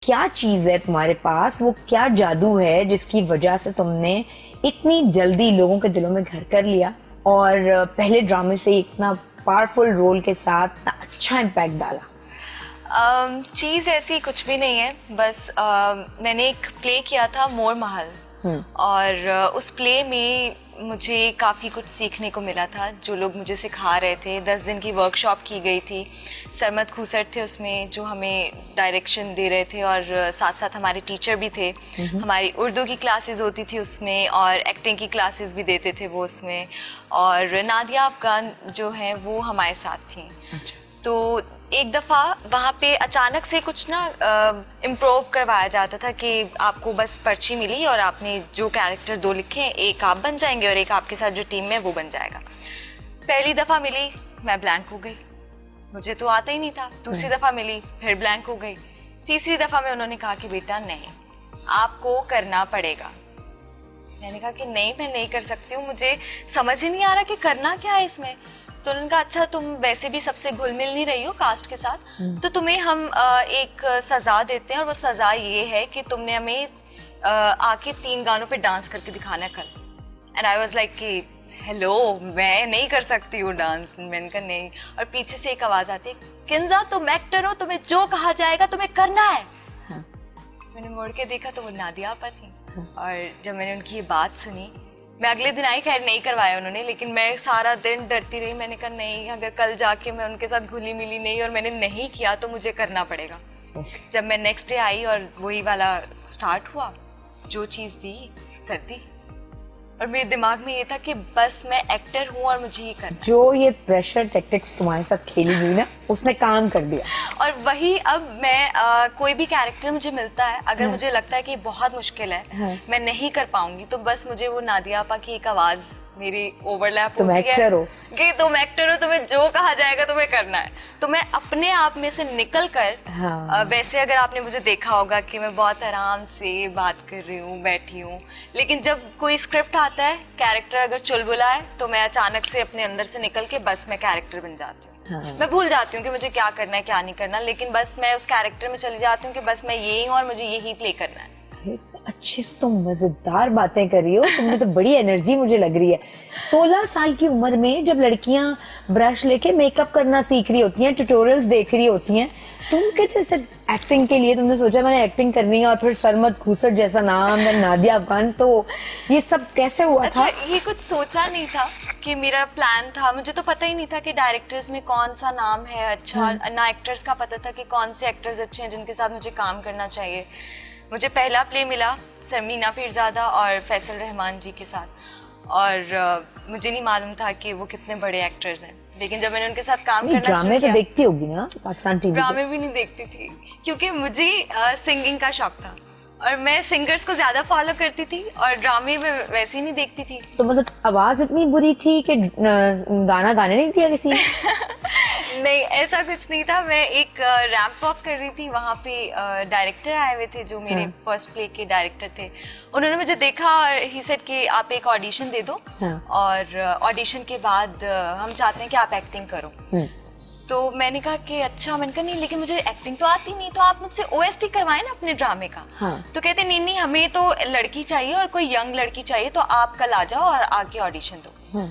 क्या चीज है तुम्हारे पास, वो क्या जादू है जिसकी वजह से तुमने इतनी जल्दी लोगों के दिलों में घर कर लिया और पहले ड्रामे से इतना पावरफुल रोल के साथ इतना अच्छा इम्पैक्ट डाला? चीज़ ऐसी कुछ भी नहीं है, बस मैंने एक प्ले किया था मोर महल, और उस प्ले में मुझे काफ़ी कुछ सीखने को मिला था। जो लोग मुझे सिखा रहे थे, 10 दिन की वर्कशॉप की गई थी। सरमद खूसर थे उसमें जो हमें डायरेक्शन दे रहे थे, और साथ साथ हमारे टीचर भी थे। हमारी उर्दू की क्लासेस होती थी उसमें, और एक्टिंग की क्लासेस भी देते थे वो उसमें, और नादिया अफगान जो हैं वो हमारे साथ थी। तो एक दफ़ा वहाँ पे अचानक से कुछ ना इम्प्रोव करवाया जाता था कि आपको बस पर्ची मिली और आपने जो कैरेक्टर 2 लिखे हैं, एक आप बन जाएंगे और एक आपके साथ जो टीम में वो बन जाएगा। पहली दफ़ा मिली, मैं ब्लैंक हो गई, मुझे तो आता ही नहीं था। दूसरी दफ़ा मिली, फिर ब्लैंक हो गई। तीसरी दफ़ा में उन्होंने कहा कि बेटा नहीं, आपको करना पड़ेगा। मैंने कहा कि नहीं, मैं नहीं कर सकती हूँ, मुझे समझ ही नहीं आ रहा कि करना क्या है इसमें। तो उन्होंने कहा अच्छा, तुम वैसे भी सबसे घुल मिल नहीं रही हो कास्ट के साथ, तो तुम्हें हम एक सजा देते हैं, और वो सजा ये है कि तुमने हमें आके 3 गानों पे डांस करके दिखाना है कल। एंड आई वाज लाइक कि हेलो, मैं नहीं कर सकती हूँ डांस। मैंने कहा नहीं, और पीछे से एक आवाज आती है, किंजा तुम एक्टर हो, तुम्हें जो कहा जाएगा तुम्हें करना है। मैंने मुड़ के देखा तो वो नादिया आपा थी, और जब मैंने उनकी ये बात सुनी, मैं अगले दिन आई, खैर नहीं करवाया उन्होंने, लेकिन मैं सारा दिन डरती रही। मैंने कहा नहीं, अगर कल जाके मैं उनके साथ घुली मिली नहीं और मैंने नहीं किया तो मुझे करना पड़ेगा। जब मैं नेक्स्ट डे आई और वही वाला स्टार्ट हुआ, जो चीज़ दी कर दी, और मेरे दिमाग में ये था कि बस मैं एक्टर हूँ और मुझे ये करना। जो ये प्रेशर टैक्टिक्स तुम्हारे साथ खेली गई ना, उसने काम कर दिया। और वही अब मैं कोई भी कैरेक्टर मुझे मिलता है, अगर मुझे लगता है कि बहुत मुश्किल है, मैं नहीं कर पाऊंगी, तो बस मुझे वो नादिया आपा की एक आवाज मेरी ओवरलैप होती है कि तुम एक्टर हो, तुम्हें जो कहा जाएगा तुम्हें करना है। तो मैं अपने आप में से निकल कर वैसे अगर आपने मुझे देखा होगा कि मैं बहुत आराम से बात कर रही हूँ, बैठी हूँ, लेकिन जब कोई स्क्रिप्ट आता है, कैरेक्टर अगर चुलबुला है, तो मैं अचानक से अपने अंदर से निकल के बस मैं कैरेक्टर बन जाती हूँ। मैं भूल जाती हूँ कि मुझे क्या करना है क्या नहीं करना, लेकिन बस मैं उस कैरेक्टर में चली जाती हूँ कि बस मैं यही हूँ और मुझे यही प्ले करना है। अच्छी से तो मजेदार बातें कर रही हो तुमने, तो बड़ी एनर्जी मुझे लग रही है। 16 साल की उम्र में जब लड़कियां ब्रश लेके मेकअप करना सीख रही होती हैं, ट्यूटोरियल्स देख रही होती हैं, तुम कहते सिर्फ एक्टिंग के लिए तुमने सोचा मैंने एक्टिंग करनी है, और फिर सरमद खूसर जैसा नाम, नादिया अफगान, तो ये सब कैसे हुआ था? ये कुछ सोचा नहीं था कि मेरा प्लान था, मुझे तो पता ही नहीं था कि डायरेक्टर्स में कौन सा नाम है अच्छा, ना एक्टर्स का पता था कि कौन से एक्टर्स अच्छे हैं जिनके साथ मुझे काम करना चाहिए। मुझे पहला प्ले मिला समीना पीरजादा और फैसल रहमान जी के साथ, और मुझे नहीं मालूम था कि वो कितने बड़े एक्टर्स हैं, लेकिन जब मैंने उनके साथ काम करना शुरू किया। ड्रामे तो देखती होगी ना पाकिस्तान टीवी? ड्रामे भी नहीं देखती थी, क्योंकि मुझे सिंगिंग का शौक था और मैं सिंगर्स को ज्यादा फॉलो करती थी, और ड्रामे में वैसे ही नहीं देखती थी। तो मतलब आवाज इतनी बुरी थी कि गाना गाने नहीं दिया किसी ने? नहीं, ऐसा कुछ नहीं था। मैं एक रैंप वॉक कर रही थी, वहाँ पे डायरेक्टर आए हुए थे जो मेरे फर्स्ट प्ले के डायरेक्टर थे। उन्होंने मुझे देखा और ही सेड कि आप एक ऑडिशन दे दो, और ऑडिशन के बाद हम चाहते हैं कि आप एक्टिंग करो। तो मैंने कहा कि अच्छा। मैंने कहा नहीं, लेकिन मुझे एक्टिंग तो आती नहीं, तो आप मुझसे ओएसटी करवाएं ना अपने ड्रामे का। तो कहते नहीं नहीं, हमें तो लड़की चाहिए और कोई यंग लड़की चाहिए, तो आप कल आ जाओ और आके ऑडिशन दो।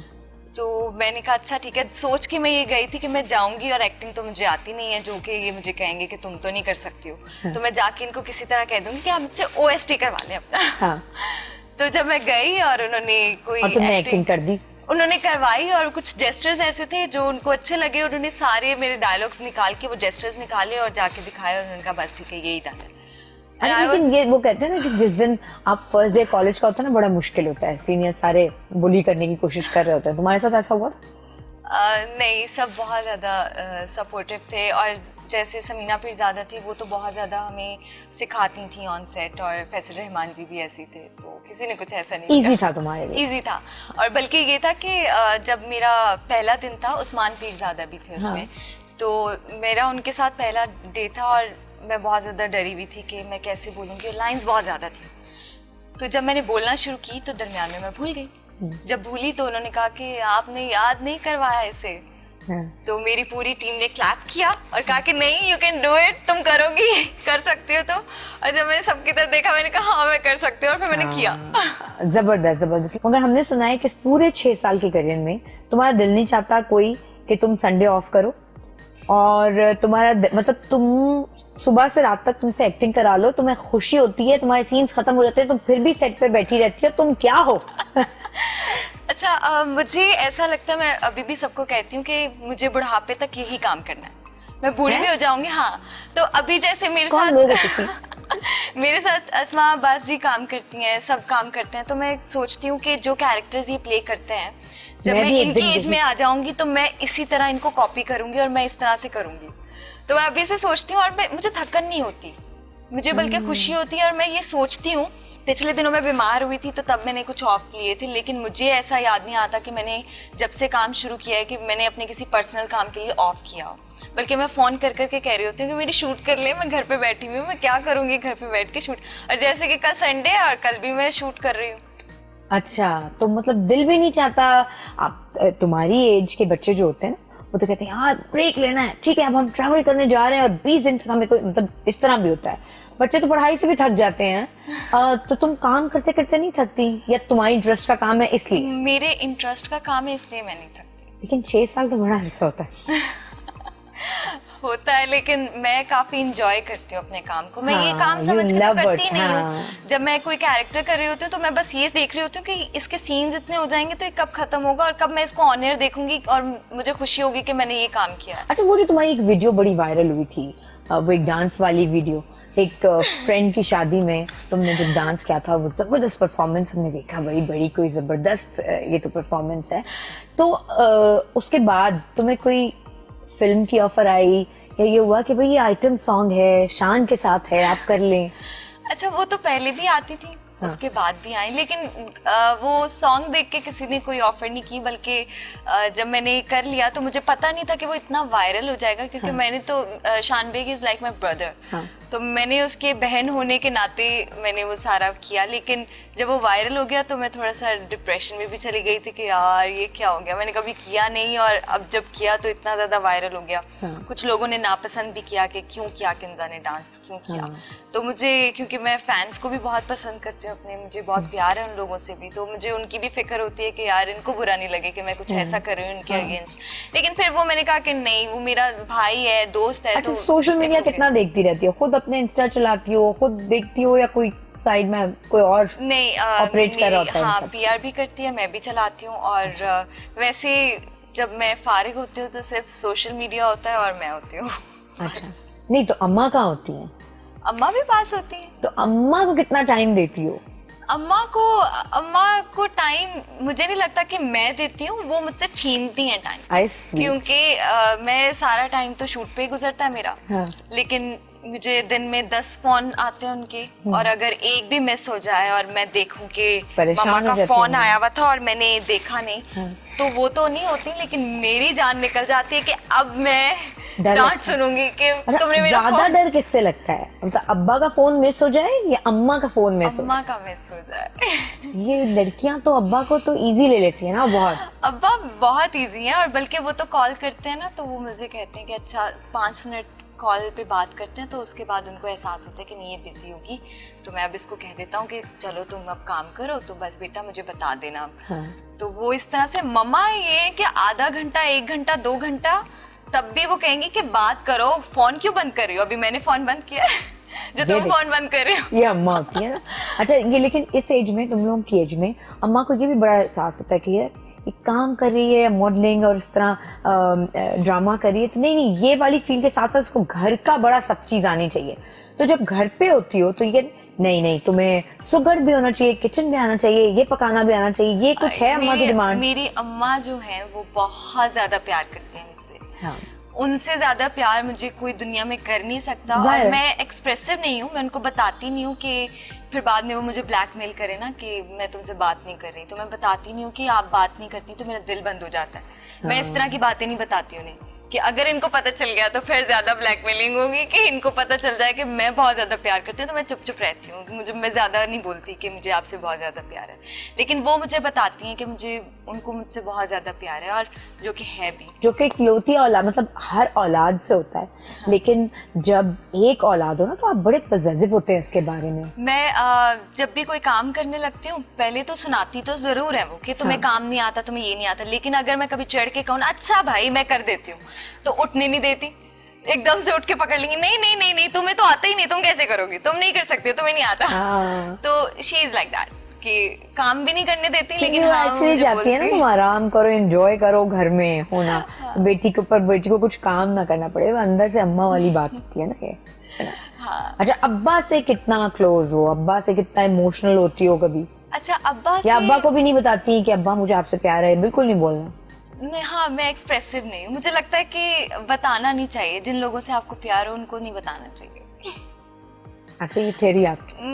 तो मैंने कहा अच्छा ठीक है। सोच के मैं ये गई थी कि मैं जाऊंगी और एक्टिंग तो मुझे आती नहीं है, जो कि ये मुझे कहेंगे कि तुम तो नहीं कर सकती हो, तो मैं जाके इनको किसी तरह कह दूंगी कि आप मुझसे ओएसटी करवा लें अपना। तो जब मैं गई और उन्होंने कोई एक्टिंग कर दी, उन्होंने करवाई, और कुछ जेस्टर्स ऐसे थे जो उनको अच्छे लगे, उन्होंने सारे मेरे डायलॉग्स निकाल के वो जेस्टर्स निकाले और जाके दिखाए, और उन्होंने कहा बस ठीक है, यही डाल है। लेकिन ये वो कहते हैं ना कि जिस दिन आप फर्स्ट डे कॉलेज का होता है ना, बड़ा मुश्किल होता है, सीनियर सारे बुली करने की कोशिश कर रहे होते हैं, तुम्हारे साथ ऐसा हुआ? नहीं, सब बहुत ज़्यादा सपोर्टिव थे, और जैसे समीना पीरजादा थी वो तो बहुत ज़्यादा हमें सिखाती थी ऑन सेट, और फैसल रहमान जी भी ऐसी थे, तो किसी ने कुछ ऐसा नहीं। इजी था तुम्हारे लिए? इजी था, और बल्कि ये था कि जब मेरा पहला दिन था, उस्मान पीरजादा भी थे उसमें। तो मेरा उनके साथ पहला डे था, और मैं बहुत ज़्यादा डरी हुई थी कि मैं कैसे बोलूँगी, और लाइंस बहुत ज़्यादा थी। तो जब मैंने बोलना शुरू की तो दरमियान में मैं भूल गई। जब भूली तो उन्होंने कहा कि आपने याद नहीं करवाया इसे। हाँ। तो मेरी पूरी टीम ने क्लैप किया और कहा कि नहीं, यू कैन डू इट, तुम करोगी, कर सकती हो। तो और जब मैंने सबकी तरफ देखा, मैंने कहा हाँ मैं कर सकती हूँ, और फिर मैंने किया। जबरदस्त जबरदस्त। मगर हमने सुना है कि इस पूरे 6 साल के करियर में तुम्हारा दिल नहीं चाहता कोई कि तुम संडे ऑफ करो, और तुम्हारा मतलब तुम सुबह से रात तक तुमसे एक्टिंग करा लो, तुम्हें खुशी होती है, तुम्हारे सीन्स खत्म हो जाते हैं, तुम फिर भी सेट पे बैठी रहती हो, तुम क्या हो? अच्छा, मुझे ऐसा लगता है, मैं अभी भी सबको कहती हूँ कि मुझे बुढ़ापे तक यही काम करना है, मैं बूढ़ी भी हो जाऊंगी। हाँ, तो अभी जैसे मेरे कौन लोग हो साथ मेरे साथ अस्मा अब्बास जी काम करती हैं, सब काम करते हैं, तो मैं सोचती हूँ कि जो कैरेक्टर्स ये प्ले करते हैं, जब मैं इनकी एज में आ जाऊंगी तो मैं इसी तरह इनको कॉपी करूंगी और मैं इस तरह से करूंगी। तो मैं अभी से सोचती हूँ, और मुझे थकन नहीं होती, मुझे बल्कि खुशी होती है। और मैं ये सोचती हूँ, पिछले दिनों मैं बीमार हुई थी तो तब मैंने कुछ ऑफ लिए थे, लेकिन मुझे ऐसा याद नहीं आता कि मैंने जब से काम शुरू किया है कि मैंने अपने किसी पर्सनल काम के लिए ऑफ किया हो। बल्कि मैं फोन कर करके कह रही होती हूँ कि मेरी शूट कर ले, मैं घर पे बैठी हुई हूँ, मैं क्या करूंगी घर पे बैठ के शूट। और जैसे कि कल संडे है और कल भी मैं शूट कर रही हूँ। अच्छा, तो मतलब दिल भी नहीं चाहता? आप तुम्हारी एज के बच्चे जो होते हैं ना, वो तो कहते हैं यार ब्रेक लेना है, ठीक है अब हम ट्रैवल करने जा रहे हैं और 20 दिन तक हमें कोई, मतलब इस तरह भी होता है। बच्चे तो पढ़ाई से भी थक जाते हैं। तो तुम काम करते करते नहीं थकती, या तुम्हारी इंटरेस्ट का काम है इसलिए? मेरे इंटरेस्ट का काम है इसलिए मैं नहीं थकती। लेकिन 6 साल तो बड़ा अरसा होता है। होता है, लेकिन मैं काफी इंजॉय करती हूँ अपने काम को। मैं ये हाँ, काम समझ के तो करती नहीं हाँ। हूँ। जब मैं कोई कैरेक्टर कर रही होती हूँ तो मैं बस ये देख रही होती हूँ कि इसके सीन्स इतने हो जाएंगे तो ये कब खत्म होगा और कब मैं इसको ऑन एयर देखूंगी और मुझे खुशी होगी कि मैंने ये काम किया। अच्छा, वो जो तुम्हारी एक वीडियो बड़ी वायरल हुई थी, वो एक डांस वाली वीडियो, एक फ्रेंड की शादी में तुमने जब डांस किया था, वो जबरदस्त परफॉर्मेंस हमने देखा, बड़ी बड़ी कोई जबरदस्त ये तो परफॉर्मेंस है। तो उसके बाद तुम्हें कोई फिल्म की ऑफर आई, या ये हुआ कि भाई ये आइटम सॉन्ग है, शान के साथ है, आप कर लें? अच्छा, वो तो पहले भी आती थी, हाँ। उसके बाद भी आई, लेकिन वो सॉन्ग देख के किसी ने कोई ऑफर नहीं की, बल्कि जब मैंने कर लिया तो मुझे पता नहीं था कि वो इतना वायरल हो जाएगा, क्योंकि हाँ। मैंने तो Shaan Baig is like my brother, तो मैंने उसके बहन होने के नाते मैंने वो सारा किया। लेकिन जब वो वायरल हो गया तो मैं थोड़ा सा डिप्रेशन में भी चली गई थी कि यार ये क्या हो गया, मैंने कभी किया नहीं और अब जब किया तो इतना ज्यादा वायरल हो गया। हाँ। कुछ लोगों ने नापसंद भी किया कि क्यों किया किंजा ने डांस, क्यों किया। हाँ। तो मुझे, क्योंकि मैं फैंस को भी बहुत पसंद करती हूँ अपने, मुझे बहुत प्यार है उन लोगों से भी, तो मुझे उनकी भी फिक्र होती है कि यार इनको बुरा नहीं लगे कि मैं कुछ ऐसा कर रही हूँ उनके अगेंस्ट। लेकिन फिर वो मैंने कहा कि नहीं, वो मेरा भाई है, दोस्त है। अच्छा, तो सोशल मीडिया कितना देखती रहती हो? खुद अपने इंस्टा चलाती हो, खुद देखती हो, या कोई साइड में कोई और नहीं ऑपरेट कर रहा होता है? हाँ, पीआर भी करती है, मैं भी चलाती हूँ। और वैसे जब मैं फारिग होती हूँ तो सिर्फ सोशल मीडिया होता है और मैं होती हूँ। अच्छा, नहीं तो अम्मा कहाँ होती है? अम्मा भी पास होती है। तो अम्मा को कितना टाइम देती हो? अम्मा को टाइम मुझे नहीं लगता कि मैं देती हूँ, वो मुझसे छीनती हैं टाइम, क्योंकि मैं सारा टाइम तो शूट पे ही गुजरता है मेरा। हाँ। लेकिन मुझे दिन में 10 फोन आते हैं उनके, और अगर एक भी मिस हो जाए और मैं देखूं कि मामा का फोन आया हुआ था और मैंने देखा नहीं, हाँ। तो वो तो नहीं होती, लेकिन मेरी जान निकल जाती है कि अब मैं डांट सुनूंगी कि तुमने मेरा ज्यादा डर किससे लगता है? मतलब अब्बा का फोन मिस हो जाए या अम्मा का फोन मिस हो? अम्मा का मिस हो जाए। ये लड़कियां तो अब्बा को तो इजी ले लेती है ना बहुत। अब्बा बहुत इजी है, और बल्कि वो तो कॉल करते हैं ना तो वो मुझे कहते हैं कि अच्छा 5 मिनट कॉल पे बात करते हैं, तो उसके बाद उनको एहसास होता है कि नहीं ये बिजी होगी, तो मैं अब इसको कह देता हूँ कि चलो तुम अब काम करो, तो बस बेटा मुझे बता देना अब। हाँ। तो वो इस तरह से, मम्मा ये है कि आधा घंटा, 1 घंटा, 2 घंटा, तब भी वो कहेंगे कि बात करो, फोन क्यों बंद कर रही हो? अभी मैंने फोन बंद किया जो तुम फोन बंद कर रहे हो। ये अम्मा होती है ना। अच्छा, ये लेकिन इस एज में, तुम लोगों की एज में, अम्मा को ये भी बड़ा एहसास होता है कि यार एक काम कर रही है, मॉडलिंग और इस तरह ड्रामा कर रही है, तो नहीं ये वाली फील्ड के साथ साथ इसको घर का बड़ा सब चीज आनी चाहिए। तो जब घर पे होती हो तो ये नहीं तुम्हें सुगढ़ भी होना चाहिए, किचन भी आना चाहिए, ये पकाना भी आना चाहिए, ये कुछ है अम्मा की डिमांड? मेरी अम्मा जो है वो बहुत ज्यादा प्यार करती है मुझसे। हाँ। उनसे ज्यादा प्यार मुझे कोई दुनिया में कर नहीं सकता, और मैं एक्सप्रेसिव नहीं हूँ, मैं उनको बताती नहीं हूँ कि फिर बाद में वो मुझे ब्लैकमेल करे ना कि मैं तुमसे बात नहीं कर रही, तो मैं बताती नहीं हूँ कि आप बात नहीं करती तो मेरा दिल बंद हो जाता है। हाँ। मैं इस तरह की बातें नहीं बताती उन्हें कि अगर इनको पता चल गया तो फिर ज्यादा ब्लैकमेलिंग होगी, कि इनको पता चल जाए कि मैं बहुत ज्यादा प्यार करती हूँ तो मैं चुप चुप रहती हूँ, मैं ज्यादा नहीं बोलती कि मुझे आपसे बहुत ज्यादा प्यार है। लेकिन वो मुझे बताती हैं कि उनको मुझसे बहुत ज्यादा प्यार है, और जो कि है भी, जो कि इकलौती औलाद, मतलब हर औलाद से होता है। हाँ। लेकिन जब एक औलाद हो ना तो आप बड़े पजेसिव होते हैं इसके बारे में। मैं जब भी कोई काम करने लगती हूँ पहले तो सुनाती तो जरूर है वो कि तुम्हें काम नहीं आता, तुम्हें ये नहीं आता, लेकिन अगर मैं कभी चढ़ के कहूँ अच्छा भाई मैं कर देती हूँ, तो उठने नहीं देती, एकदम से उठ के पकड़ लेंगी, नहीं नहीं नहीं नहीं तुम्हें तो आता ही नहीं, तुम कैसे करोगी, तुम नहीं कर सकते, तुम्हें नहीं आता। तो शी इज लाइक दैट कि काम भी नहीं करने देती, लेकिन एक्चुअली जाती है ना, तुम आराम करो, एंजॉय करो घर में होना। हाँ। बेटी के ऊपर बेटी को कुछ काम ना करना पड़े, वो अंदर से अम्मा वाली बात होती है ना ये। हाँ। अच्छा, अब्बा से कितना क्लोज हो, अब्बा से कितना इमोशनल होती हो कभी? अच्छा, अब्बा से, या अब्बा को भी नहीं बताती कि अब्बा मुझे आपसे प्यार है? बिल्कुल नहीं बोलना। नहीं, हाँ, मैं एक्सप्रेसिव नहीं हूँ, मुझे लगता है कि बताना नहीं चाहिए, जिन लोगों से आपको प्यार हो उनको नहीं बताना चाहिए। अच्छा, ये थ्योरी आपकी?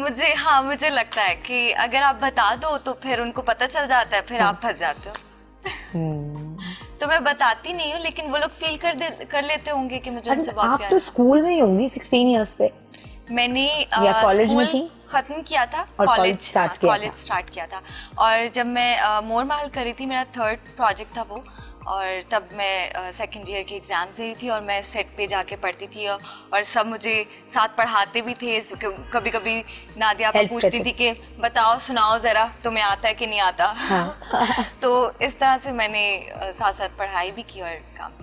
मुझे लगता है कि अगर आप बता दो तो फिर उनको पता चल जाता है, फिर आप फंस जाते हो। तो मैं बताती नहीं हूँ, लेकिन वो लोग फील कर लेते होंगे कि मुझे उनसे बहुत प्यार। आप तो स्कूल में ही होंगी 16 इयर्स पे? मैंने कॉलेज में थी? खत्म किया था, कॉलेज स्टार्ट किया था। और जब मैं मोर महल करी थी, मेरा 3rd प्रोजेक्ट था वो, और तब मैं सेकंड ईयर के एग्जाम्स दे रही थी और मैं सेट पे जाके पढ़ती थी, और सब मुझे साथ पढ़ाते भी थे। कभी कभी नादिया पूछती थी कि बताओ सुनाओ जरा, तुम्हें आता है कि नहीं आता। हाँ। तो इस तरह से मैंने साथ साथ पढ़ाई भी की और काम